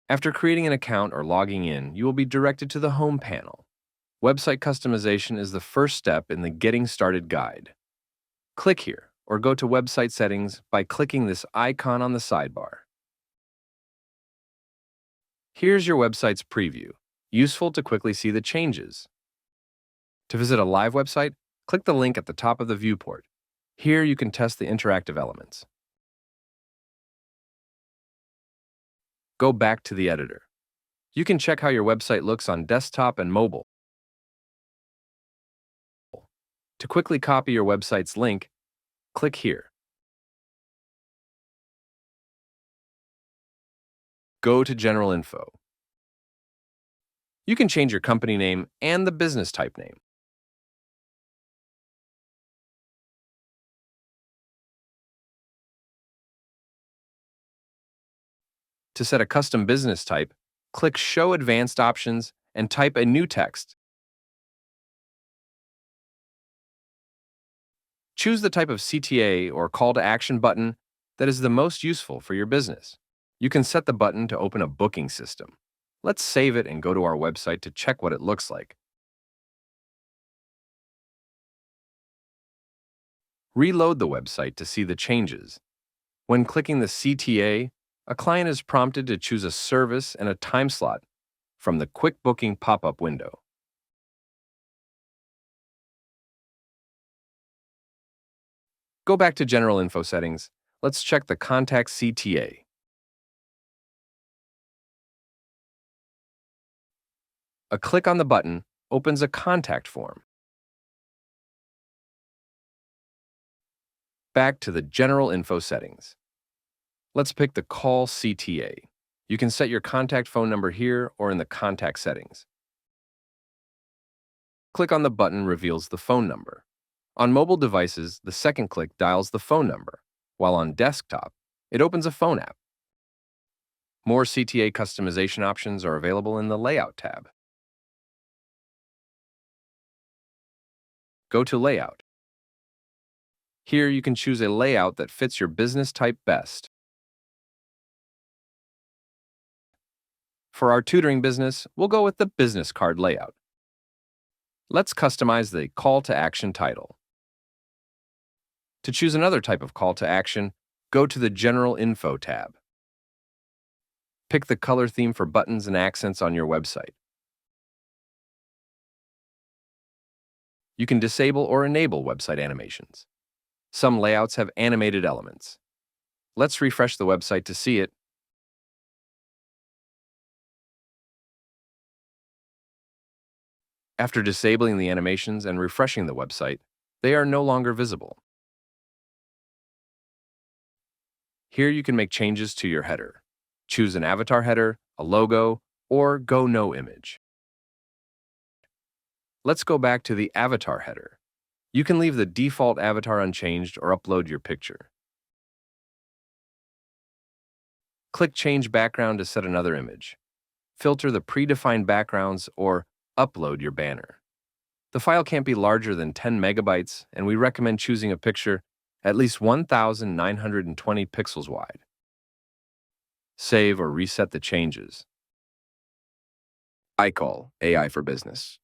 After creating an account or logging in, you will be directed to the Home panel. Website customization is the first step in the Getting Started guide. Click here or go to Website Settings by clicking this icon on the sidebar. Here's your website's preview, useful to quickly see the changes. To visit a live website, click the link at the top of the viewport. Here you can test the interactive elements. Go back to the editor. You can check how your website looks on desktop and mobile. To quickly copy your website's link, click here. Go to General Info. You can change your company name and the business type name. To set a custom business type, click Show Advanced Options and type a new text. Choose the type of CTA or call to action button that is the most useful for your business. You can set the button to open a booking system. Let's save it and go to our website to check what it looks like. Reload the website to see the changes. When clicking the CTA, a client is prompted to choose a service and a time slot from the Quick Booking pop-up window. Go back to General Info settings. Let's check the Contact CTA. A click on the button opens a contact form. Back to the General Info settings. Let's pick the Call CTA. You can set your contact phone number here or in the contact settings. Click on the button reveals the phone number. On mobile devices, the second click dials the phone number, while on desktop, it opens a phone app. More CTA customization options are available in the Layout tab. Go to Layout. Here you can choose a layout that fits your business type best. For our tutoring business, we'll go with the business card layout. Let's customize the Call to Action title. To choose another type of call to action, go to the General Info tab. Pick the color theme for buttons and accents on your website. You can disable or enable website animations. Some layouts have animated elements. Let's refresh the website to see it. After disabling the animations and refreshing the website, they are no longer visible. Here you can make changes to your header. Choose an avatar header, a logo, or go no image. Let's go back to the avatar header. You can leave the default avatar unchanged or upload your picture. Click Change Background to set another image. Filter the predefined backgrounds or upload your banner. The file can't be larger than 10 megabytes, and we recommend choosing a picture at least 1,920 pixels wide. Save or reset the changes. IKOL, AI for Business.